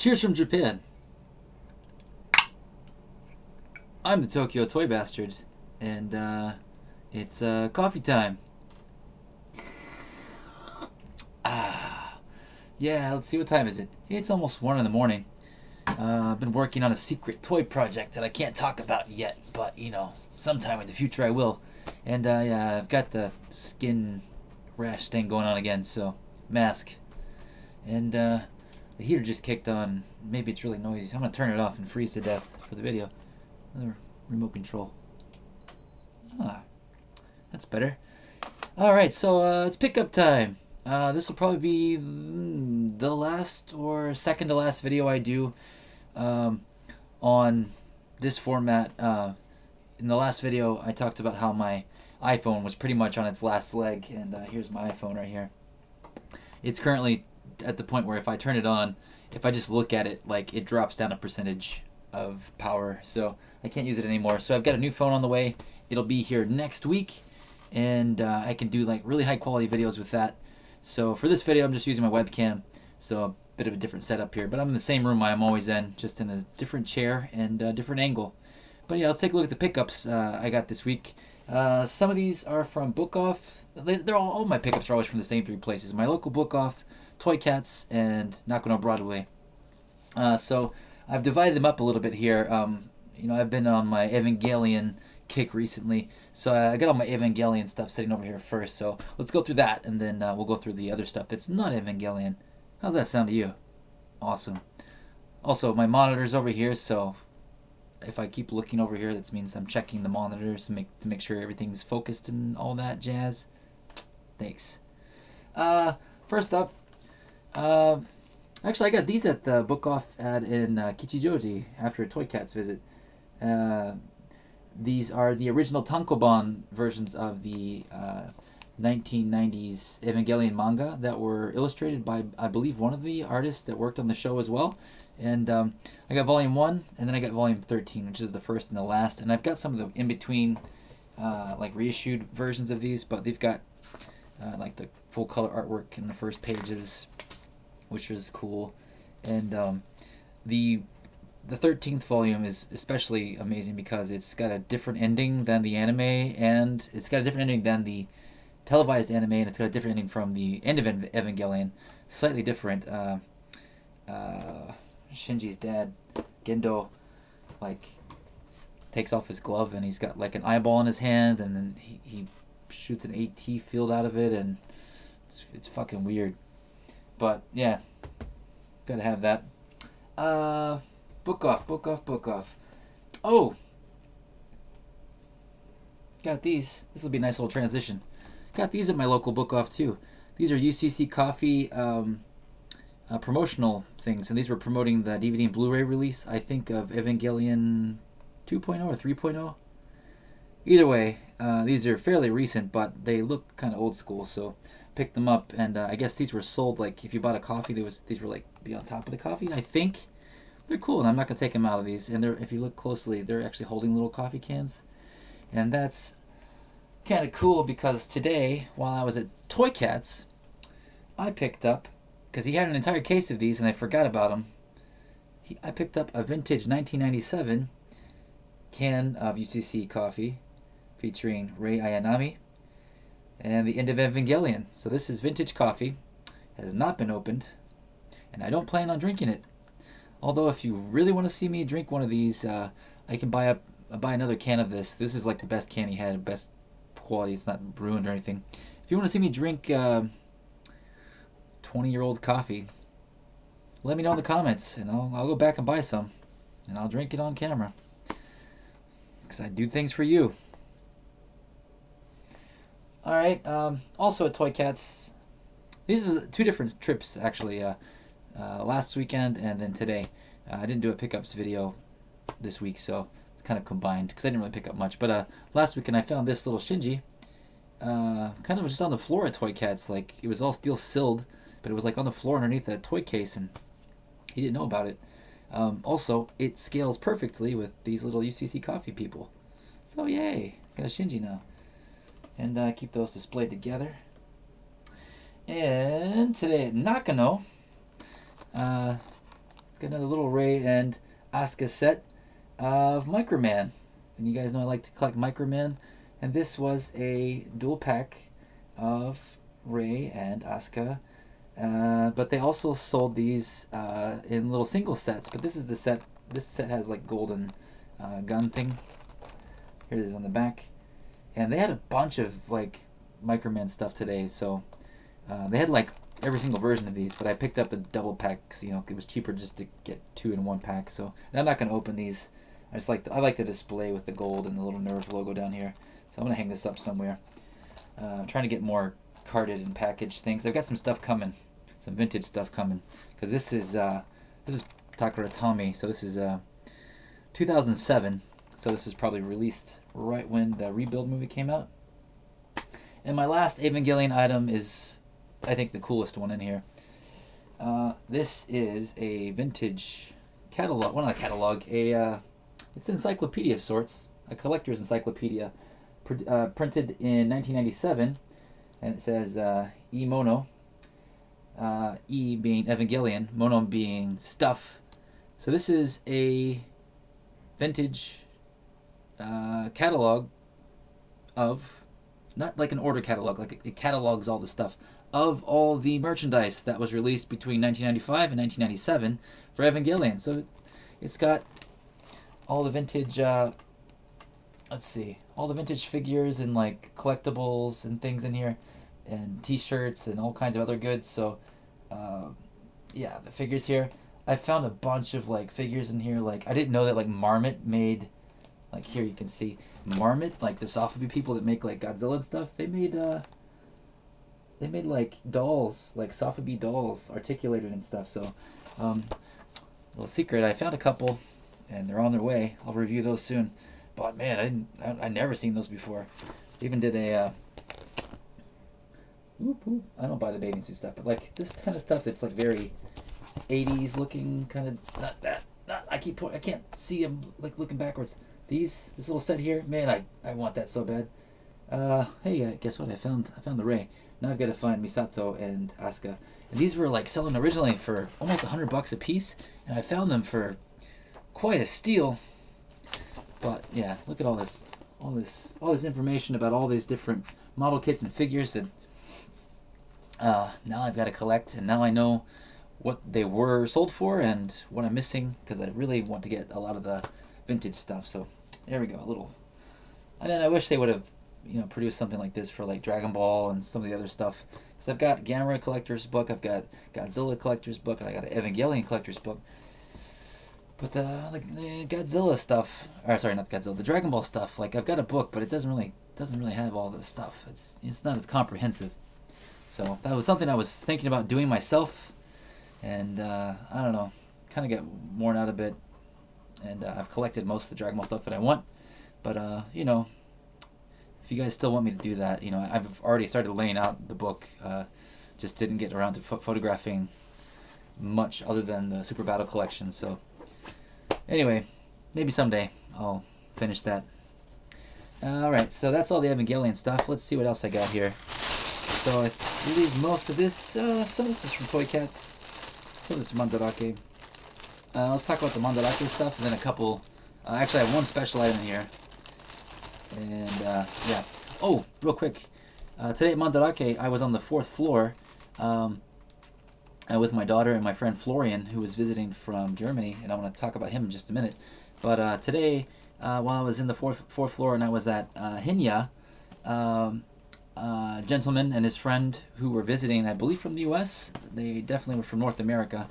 Cheers from Japan. I'm the Tokyo Toy Bastard, and it's coffee time. Yeah, let's see, what time is it? It's almost 1 in the morning. I've been working on a secret toy project that I can't talk about yet, but, sometime in the future I will. And, yeah, I've got the skin rash thing going on again, so, mask. And, the heater just kicked on. Maybe it's really noisy, so I'm gonna turn it off and freeze to death for the video. Another remote control. That's better. Alright, so it's pickup time. This will probably be the last or second to last video I do on this format. In the last video, I talked about how my iPhone was pretty much on its last leg, and here's my iPhone right here. It's currently at the point where if I turn it on, if I just look at it, like, it drops down a percentage of power, so I can't use it anymore. So I've got a new phone on the way. It'll be here next week, and I can do like really high quality videos with that. So for this video, I'm just using my webcam, so a bit of a different setup here, but I'm in the same room I'm always in, just in a different chair and a different angle. But yeah, let's take a look at the pickups I got this week. Some of these are from Book Off. They're all my pickups are always from the same three places: my local Book Off, Toy Cats, and Nakano Broadway. So I've divided them up a little bit here. I've been on my Evangelion kick recently, so I got all my Evangelion stuff sitting over here first. So let's go through that, and then we'll go through the other stuff that's not Evangelion. How's that sound to you? Awesome. Also, my monitor's over here, so if I keep looking over here, that means I'm checking the monitors to make sure everything's focused and all that jazz. Thanks. First up, actually, I got these at the Book Off ad in Kichijoji after a Toy Cats visit. These are the original Tankobon versions of the 1990s Evangelion manga that were illustrated by, I believe, one of the artists that worked on the show as well. And I got volume 1, and then I got volume 13, which is the first and the last. And I've got some of the in-between, like reissued versions of these, but they've got like the full color artwork in the first pages, which is cool. And the 13th volume is especially amazing because it's got a different ending than the anime, and it's got a different ending than the televised anime, and it's got a different ending from the end of Evangelion. Slightly different. Shinji's dad, Gendo, like, takes off his glove, and he's got like an eyeball in his hand, and then he shoots an AT field out of it, and it's fucking weird. But yeah, gotta have that. Book off. Oh, got these. This will be a nice little transition. Got these at my local Book Off too. These are UCC Coffee promotional things, and these were promoting the DVD and Blu-ray release, I think, of Evangelion 2.0 or 3.0. Either way, these are fairly recent, but they look kind of old school, so picked them up. And I guess these were sold, like, if you bought a coffee, these were like be on top of the coffee, I think. They're cool, and I'm not gonna take them out of these. And if you look closely, they're actually holding little coffee cans, and that's kind of cool because today, while I was at Toy Cats, I picked up, because he had an entire case of these and I forgot about them. I picked up a vintage 1997 can of UCC Coffee featuring Rei Ayanami and the end of Evangelion. So this is vintage coffee. It has not been opened, and I don't plan on drinking it. Although if you really want to see me drink one of these, I can buy another can of this. This is like the best can he had, best quality. It's not ruined or anything. If you want to see me drink 20-year-old coffee, let me know in the comments, and I'll go back and buy some, and I'll drink it on camera, because I do things for you. Alright, also at Toy Cats, these are 2 different trips actually, last weekend and then today. I didn't do a pickups video this week, so it's kind of combined, because I didn't really pick up much. But last weekend I found this little Shinji, kind of just on the floor at Toy Cats. Like, it was all steel sealed, but it was like on the floor underneath a toy case, and he didn't know about it. Also, it scales perfectly with these little UCC Coffee people. So yay, got a Shinji now. And keep those displayed together. And today at Nakano, got another little Ray and Asuka set of Microman. And you guys know I like to collect Microman. And this was a dual pack of Ray and Asuka. But they also sold these in little single sets. But this is the set. This set has like golden gun thing. Here it is on the back. And they had a bunch of like Microman stuff today. So they had like every single version of these. But I picked up a double pack. So, you know, it was cheaper just to get 2 in 1 pack. So and I'm not going to open these. I like the display with the gold and the little Nerve logo down here. So I'm going to hang this up somewhere. I'm trying to get more carded and packaged things. I've got some stuff coming. Some vintage stuff coming. Because this is Takara Tomy. So this is 2007. So this is probably released right when the Rebuild movie came out. And my last Evangelion item is, I think, the coolest one in here. This is a vintage catalog. Well, not a catalog. It's an encyclopedia of sorts. A collector's encyclopedia. Printed in 1997. And it says E Mono. E being Evangelion. Mono being stuff. So this is a vintage catalog of, not like an order catalog, like it catalogs all the stuff of all the merchandise that was released between 1995 and 1997 for Evangelion. So it's got all the vintage all the vintage figures and like collectibles and things in here, and t-shirts and all kinds of other goods. So yeah, the figures here, I found a bunch of like figures in here. Like I didn't know that like Marmot made, like here you can see Marmot, like the Sofubi people that make like Godzilla and stuff, they made like dolls, like Sofubi dolls, articulated and stuff. So little secret, I found a couple and they're on their way. I'll review those soon. But man, I never seen those before. Even did a I don't buy the bathing suit stuff, but like this kind of stuff that's like very 80s looking, kind of I can't see them like looking backwards. This little set here, man, I want that so bad. Hey, guess what? I found the Ray. Now I've got to find Misato and Asuka. And these were like selling originally for almost $100 a piece, and I found them for quite a steal. But yeah, look at all this information about all these different model kits and figures, and now I've got to collect, and now I know what they were sold for and what I'm missing, because I really want to get a lot of the vintage stuff. So there we go. I wish they would have, produced something like this for like Dragon Ball and some of the other stuff. Because I've got Gamera collector's book, I've got Godzilla collector's book, and I got an Evangelion collector's book. But the Godzilla stuff, or sorry, not Godzilla, the Dragon Ball stuff, like I've got a book, but it doesn't really have all the stuff. It's not as comprehensive. So that was something I was thinking about doing myself, and I don't know, kind of get worn out a bit. And I've collected most of the Dragon Ball stuff that I want, but if you guys still want me to do that, I've already started laying out the book. Just didn't get around to photographing much other than the Super Battle collection. So anyway, maybe someday I'll finish that. Alright, so that's all the Evangelion stuff. Let's see what else I got here. So I believe most of this, some of this is from Toy Cats, some of this is Mandarake. Let's talk about the Mandarake stuff, and then a couple, actually I have one special item here. And yeah. Oh, real quick. Today at Mandarake, I was on the 4th floor with my daughter and my friend Florian, who was visiting from Germany, and I want to talk about him in just a minute. But today, while I was in the fourth floor and I was at Hinya, gentleman and his friend who were visiting, I believe from the U.S., they definitely were from North America,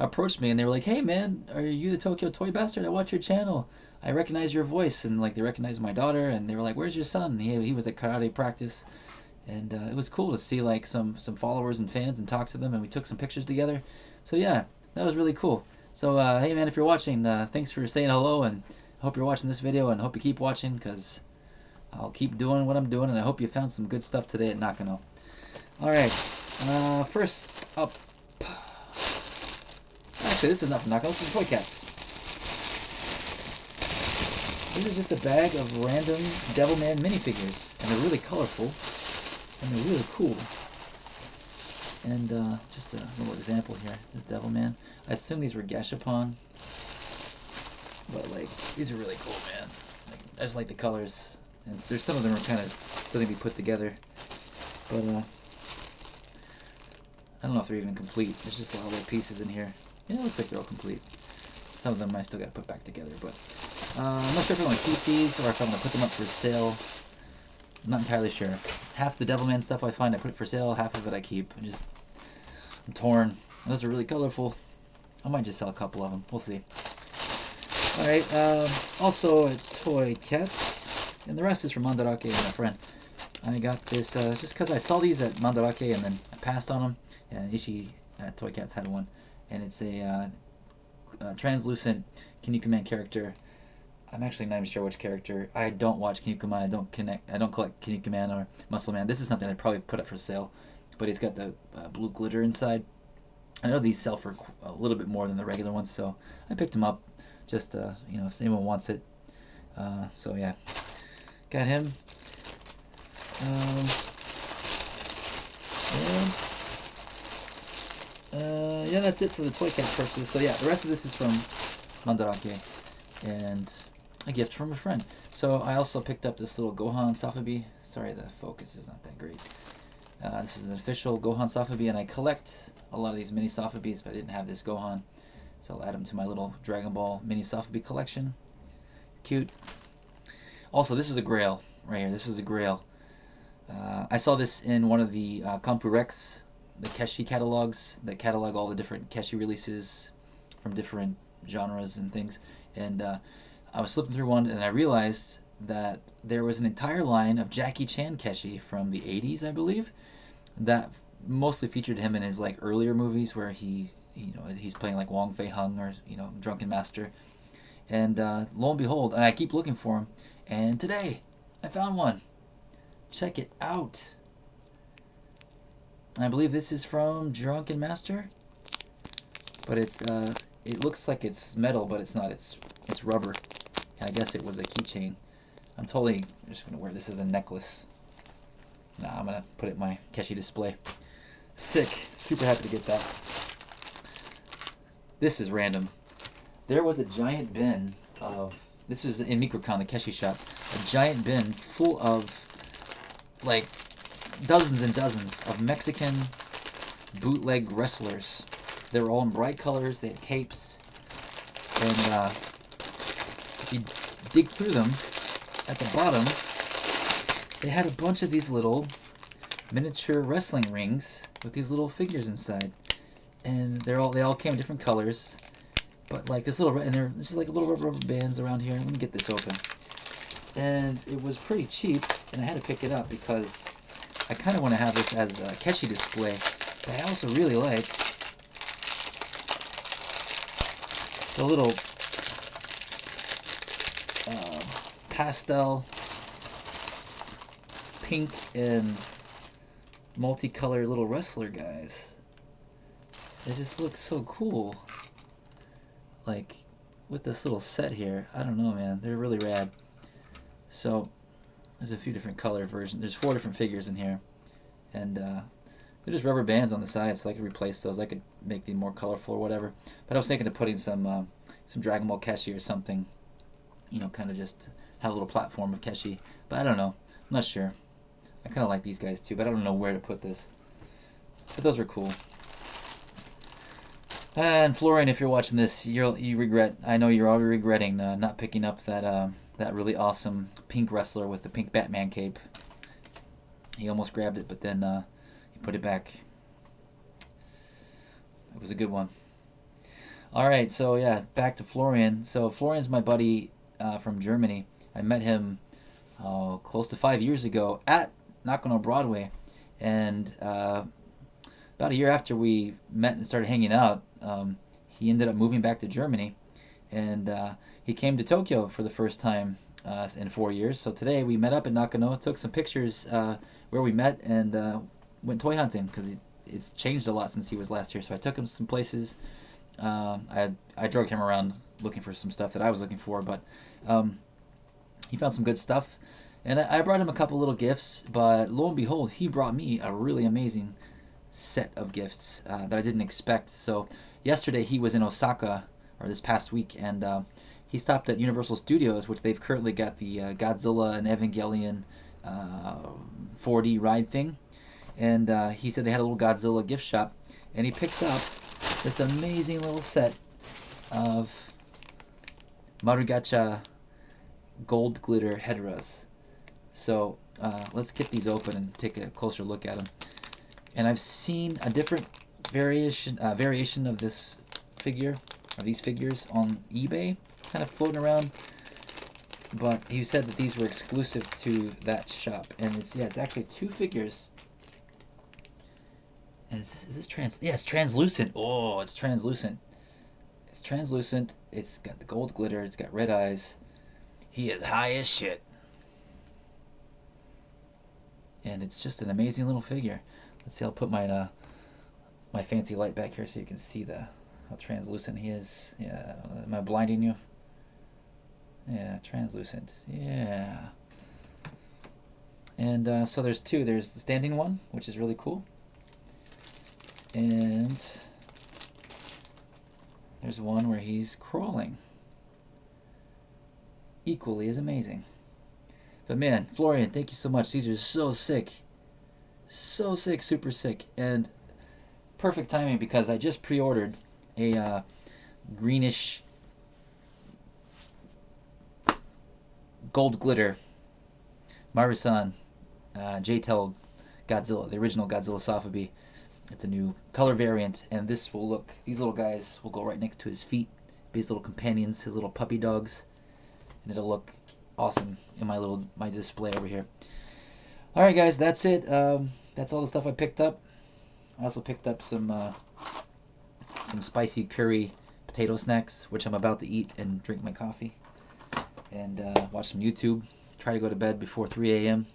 approached me and they were like, "Hey man, are you the Tokyo Toy Bastard? I watch your channel. I recognize your voice." And like they recognized my daughter, and they were like, "Where's your son?" He was at karate practice, and it was cool to see like some followers and fans and talk to them, and we took some pictures together. So yeah, that was really cool. So hey man, if you're watching, thanks for saying hello, and I hope you're watching this video, and I hope you keep watching, because I'll keep doing what I'm doing, and I hope you found some good stuff today at Nakano. Alright, first up, actually this is not from Nakano, this is Toy Cats. This is just a bag of random Devilman minifigures, and they're really colorful, and they're really cool. And just a little example here. This Devilman. I assume these were Gashapon. But like, these are really cool, man. Like, I just like the colors. And there's some of them are kind of still need to be put together. But I don't know if they're even complete. There's just a lot of little pieces in here. Yeah, it looks like they're all complete. Some of them I still got to put back together. But I'm not sure if I want to keep these or if I want to put them up for sale. I'm not entirely sure. Half the Devilman stuff I find I put for sale. Half of it I keep. I'm torn. Those are really colorful. I might just sell a couple of them. We'll see. Alright, also at Toy Cats, and the rest is from Mandarake and my friend. I got this just because I saw these at Mandarake and then I passed on them. And Ishii at Toy Cats had one, and it's a translucent Kinnikuman character. I'm actually not even sure which character. I don't watch Kinnikuman. I don't collect Kinnikuman or Muscle Man. This is something I'd probably put up for sale, but he's got the blue glitter inside. I know these sell for a little bit more than the regular ones, so I picked them up. Just you know, if anyone wants it. So yeah, got him. Yeah, that's it for the Toy Cat purchases. So yeah, the rest of this is from Mandarake, and a gift from a friend. So I also picked up this little Gohan Safabi. Sorry, the focus is not that great. This is an official Gohan Safabi, and I collect a lot of these mini Safabis, but I didn't have this Gohan. So I'll add them to my little Dragon Ball mini Safabi collection. Cute. Also, this is a grail right here. This is a grail. I saw this in one of the Kampu Rex, the Keshi catalogs that catalog all the different Keshi releases from different genres and things. And I was flipping through one and I realized that there was an entire line of Jackie Chan Keshi from the 80s, I believe, that mostly featured him in his like earlier movies where he's playing like Wong Fei Hung or Drunken Master. And lo and behold, and I keep looking for him, and today I found one. Check it out. I believe this is from Drunken Master, but it looks like it's metal, but it's not. It's rubber. And I guess it was a keychain. I'm just gonna wear this as a necklace. Nah, I'm gonna put it in my Keshi display. Sick. Super happy to get that. This is random. There was a giant bin of, this was in Mikrocon, the Keshi shop, a giant bin full of like dozens and dozens of Mexican bootleg wrestlers. They were all in bright colors, they had capes, and if you dig through them, at the bottom, they had a bunch of these little miniature wrestling rings with these little figures inside. And they all came in different colors, but like this little, and this is like little rubber bands around here. Let me get this open. And it was pretty cheap, and I had to pick it up because I kind of want to have this as a Keshi display. But I also really like the little pastel pink and multicolored little wrestler guys. They just look so cool. Like, with this little set here, I don't know, man. They're really rad. So, there's a few different color versions. There's 4 different figures in here. And, they're just rubber bands on the side, so I could replace those. I could make them more colorful or whatever. But I was thinking of putting some Dragon Ball Keshi or something. Kind of just have a little platform of Keshi. But I don't know. I'm not sure. I kind of like these guys too, but I don't know where to put this. But those are cool. And Florian, if you're watching this, you regret. I know you're already regretting not picking up that really awesome pink wrestler with the pink Batman cape. He almost grabbed it, but then he put it back. It was a good one. All right, so yeah, back to Florian. So Florian's my buddy from Germany. I met him close to 5 years ago at Nakano Broadway, and about a year after we met and started hanging out, he ended up moving back to Germany, and he came to Tokyo for the first time in 4 years. So today we met up at Nakano, took some pictures where we met, and went toy hunting because it's changed a lot since he was last here. So I took him some places. I drug him around looking for some stuff that I was looking for, but he found some good stuff. And I brought him a couple little gifts, but lo and behold, he brought me a really amazing set of gifts that I didn't expect. So yesterday he was in Osaka, or this past week, and he stopped at Universal Studios, which they've currently got the Godzilla and Evangelion 4D ride thing. And he said they had a little Godzilla gift shop, and he picked up this amazing little set of Marugacha gold glitter hedras. So let's get these open and take a closer look at them. And I've seen a different variation of this figure, of these figures, on eBay, kind of floating around. But he said that these were exclusive to that shop, and it's actually 2 figures. And is this yeah, it's translucent. Oh, it's translucent. It's translucent. It's got the gold glitter. It's got red eyes. He is high as shit. And it's just an amazing little figure. Let's see, I'll put my my fancy light back here so you can see how translucent he is. Yeah, am I blinding you? Yeah, translucent. Yeah. And so there's 2. There's the standing one, which is really cool. And there's one where he's crawling. Equally as amazing. But man, Florian, thank you so much. These are so sick. So sick, super sick. And perfect timing, because I just pre-ordered a greenish gold glitter Marusan J-Tail Godzilla, the original Godzilla Sofubi. It's a new color variant, and these little guys will go right next to his feet, be his little companions, his little puppy dogs, and it'll look awesome in my display over here. All right, guys, that's it. That's all the stuff I picked up. I also picked up some spicy curry potato snacks, which I'm about to eat and drink my coffee, and watch some YouTube. Try to go to bed before 3 a.m.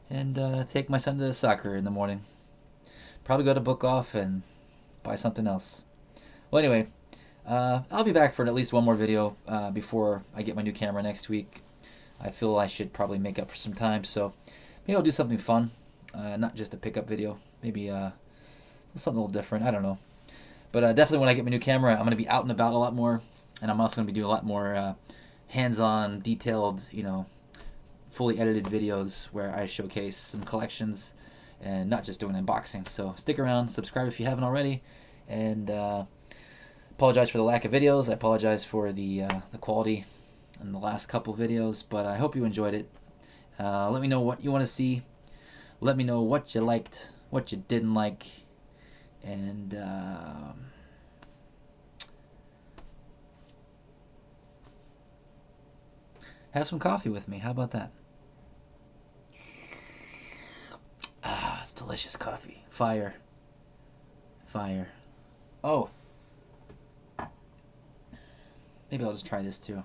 and take my son to soccer in the morning. Probably go to Book Off and buy something else. Well, anyway, I'll be back for at least one more video before I get my new camera next week. I feel I should probably make up for some time, so maybe I'll do something fun, not just a pickup video. Maybe something a little different. I don't know. But definitely when I get my new camera, I'm going to be out and about a lot more, and I'm also going to be doing a lot more hands-on, detailed, fully edited videos where I showcase some collections and not just doing unboxing. So stick around, subscribe if you haven't already, and apologize for the lack of videos. I apologize for the quality in the last couple videos, but I hope you enjoyed it. Let me know what you want to see. Let me know what you liked, what you didn't like, and have some coffee with me. How about that? Ah, it's delicious coffee. Fire. Fire. Oh. Maybe I'll just try this too.